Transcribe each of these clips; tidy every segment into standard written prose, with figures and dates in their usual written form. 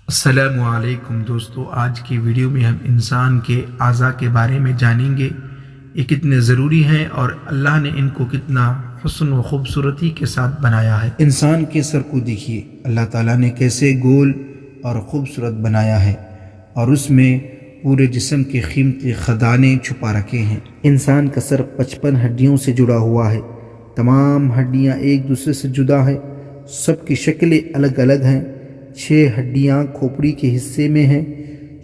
السلام علیکم دوستو، آج کی ویڈیو میں ہم انسان کے اعضاء کے بارے میں جانیں گے، یہ کتنے ضروری ہیں اور اللہ نے ان کو کتنا حسن و خوبصورتی کے ساتھ بنایا ہے۔ انسان کے سر کو دیکھیے، اللہ تعالیٰ نے کیسے گول اور خوبصورت بنایا ہے اور اس میں پورے جسم کے قیمتی خزانے چھپا رکھے ہیں۔ انسان کا سر 55 ہڈیوں سے جڑا ہوا ہے، تمام ہڈیاں ایک دوسرے سے جدا ہیں، سب کی شکلیں الگ الگ ہیں۔ 6 ہڈیاں کھوپڑی کے حصے میں ہیں،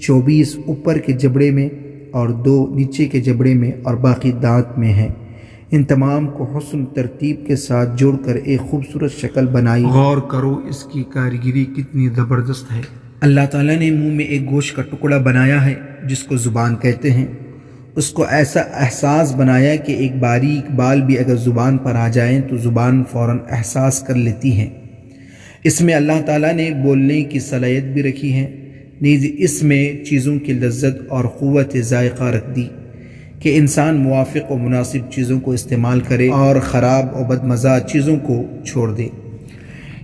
24 اوپر کے جبڑے میں اور 2 نیچے کے جبڑے میں اور باقی دانت میں ہیں۔ ان تمام کو حسن ترتیب کے ساتھ جوڑ کر ایک خوبصورت شکل بنائی۔ غور کرو، اس کی کاریگری کتنی زبردست ہے۔ اللہ تعالیٰ نے منہ میں ایک گوشت کا ٹکڑا بنایا ہے جس کو زبان کہتے ہیں۔ اس کو ایسا احساس بنایا کہ ایک باریک بال بھی اگر زبان پر آ جائیں تو زبان فوراً احساس کر لیتی ہے۔ اس میں اللہ تعالیٰ نے بولنے کی صلاحیت بھی رکھی ہے، نیز اس میں چیزوں کی لذت اور قوت ذائقہ رکھ دی کہ انسان موافق و مناسب چیزوں کو استعمال کرے اور خراب و بدمزہ چیزوں کو چھوڑ دے۔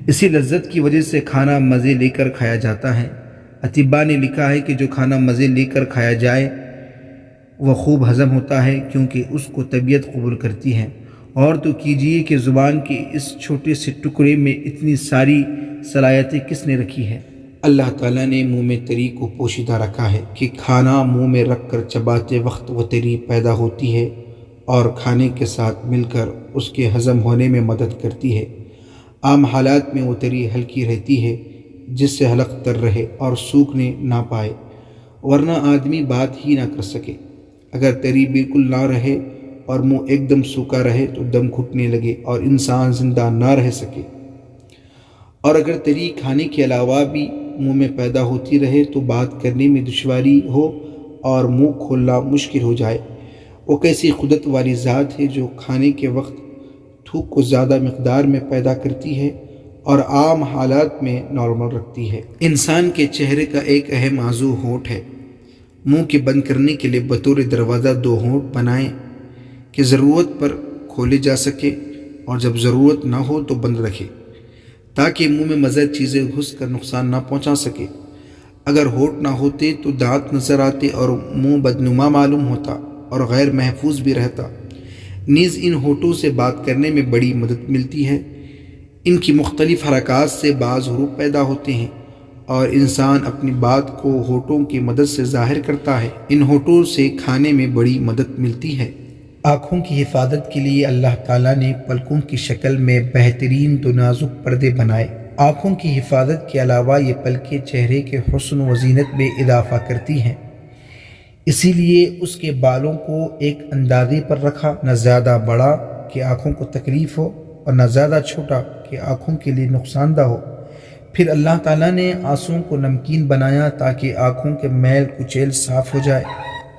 اسی لذت کی وجہ سے کھانا مزے لے کر کھایا جاتا ہے۔ اطباء نے لکھا ہے کہ جو کھانا مزے لے کر کھایا جائے وہ خوب ہضم ہوتا ہے کیونکہ اس کو طبیعت قبول کرتی ہے۔ اور تو کیجئے کہ زبان کے اس چھوٹے سے ٹکڑے میں اتنی ساری صلاحیتیں کس نے رکھی ہے؟ اللہ تعالیٰ نے منہ میں تری کو پوشیدہ رکھا ہے کہ کھانا منہ میں رکھ کر چباتے وقت وہ تری پیدا ہوتی ہے اور کھانے کے ساتھ مل کر اس کے ہضم ہونے میں مدد کرتی ہے۔ عام حالات میں وہ تری ہلکی رہتی ہے جس سے حلق تر رہے اور سوکھنے نہ پائے، ورنہ آدمی بات ہی نہ کر سکے۔ اگر تری بالکل نہ رہے اور منہ ایک دم سوکھا رہے تو دم گھٹنے لگے اور انسان زندہ نہ رہ سکے، اور اگر تری کھانے کے علاوہ بھی منہ میں پیدا ہوتی رہے تو بات کرنے میں دشواری ہو اور منہ کھولنا مشکل ہو جائے۔ وہ کیسی قدرت والی ذات ہے جو کھانے کے وقت تھوک کو زیادہ مقدار میں پیدا کرتی ہے اور عام حالات میں نارمل رکھتی ہے۔ انسان کے چہرے کا ایک اہم عضو ہونٹ ہے۔ منہ کے بند کرنے کے لیے بطور دروازہ 2 ہونٹ بنائیں کہ ضرورت پر کھولے جا سکے اور جب ضرورت نہ ہو تو بند رکھے تاکہ منہ میں مزید چیزیں گھس کر نقصان نہ پہنچا سکے۔ اگر ہونٹ نہ ہوتے تو دانت نظر آتے اور منہ بدنما معلوم ہوتا اور غیر محفوظ بھی رہتا۔ نیز ان ہونٹوں سے بات کرنے میں بڑی مدد ملتی ہے۔ ان کی مختلف حرکات سے بعض حروف پیدا ہوتے ہیں اور انسان اپنی بات کو ہونٹوں کی مدد سے ظاہر کرتا ہے۔ ان ہونٹوں سے کھانے میں بڑی مدد ملتی ہے۔ آنکھوں کی حفاظت کے لیے اللہ تعالیٰ نے پلکوں کی شکل میں بہترین 2 نازک پردے بنائے۔ آنکھوں کی حفاظت کے علاوہ یہ پلکیں چہرے کے حسن و زینت میں اضافہ کرتی ہیں، اسی لیے اس کے بالوں کو ایک اندازے پر رکھا، نہ زیادہ بڑا کہ آنکھوں کو تکلیف ہو اور نہ زیادہ چھوٹا کہ آنکھوں کے لیے نقصان دہ ہو۔ پھر اللہ تعالیٰ نے آنسوؤں کو نمکین بنایا تاکہ آنکھوں کے میل کچیل صاف ہو جائے۔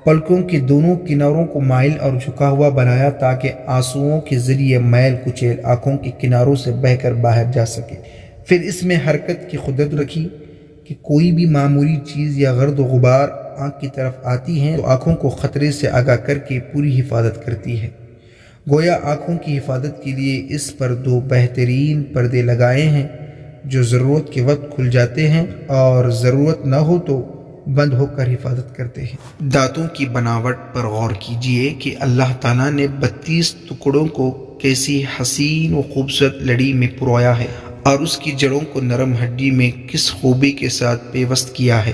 پلکوں کے دونوں کناروں کو مائل اور جھکا ہوا بنایا تاکہ آنسوؤں کے ذریعے میل کچیل آنکھوں کے کناروں سے بہہ کر باہر جا سکے۔ پھر اس میں حرکت کی قدرت رکھی کہ کوئی بھی معمولی چیز یا گرد و غبار آنکھ کی طرف آتی ہے تو آنکھوں کو خطرے سے آگاہ کر کے پوری حفاظت کرتی ہے۔ گویا آنکھوں کی حفاظت کے لیے اس پر 2 بہترین پردے لگائے ہیں جو ضرورت کے وقت کھل جاتے ہیں اور ضرورت نہ ہو تو بند ہو کر حفاظت کرتے ہیں۔ دانتوں کی بناوٹ پر غور کیجئے کہ اللہ تعالیٰ نے 32 ٹکڑوں کو کیسی حسین و خوبصورت لڑی میں پرویا ہے اور اس کی جڑوں کو نرم ہڈی میں کس خوبی کے ساتھ پیوست کیا ہے۔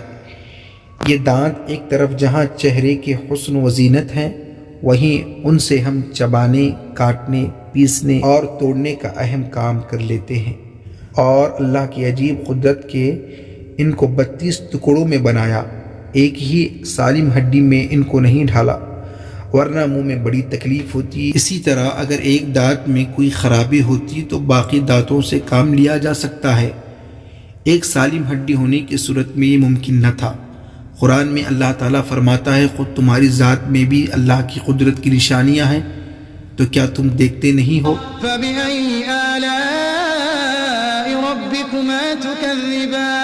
یہ دانت ایک طرف جہاں چہرے کے حسن و زینت ہیں، وہیں ان سے ہم چبانے، کاٹنے، پیسنے اور توڑنے کا اہم کام کر لیتے ہیں، اور اللہ کی عجیب قدرت کے ان کو 32 ٹکڑوں میں بنایا، ایک ہی سالم ہڈی میں ان کو نہیں ڈھالا ورنہ منہ میں بڑی تکلیف ہوتی۔ اسی طرح اگر ایک دانت میں کوئی خرابی ہوتی تو باقی دانتوں سے کام لیا جا سکتا ہے۔ ایک سالم ہڈی ہونے کی صورت میں یہ ممکن نہ تھا۔ قرآن میں اللہ تعالیٰ فرماتا ہے، خود تمہاری ذات میں بھی اللہ کی قدرت کی نشانیاں ہیں، تو کیا تم دیکھتے نہیں ہو؟ فَبِأَيِّ آلَاءِ رَبِّكُمَا تُكَذِّبَانِ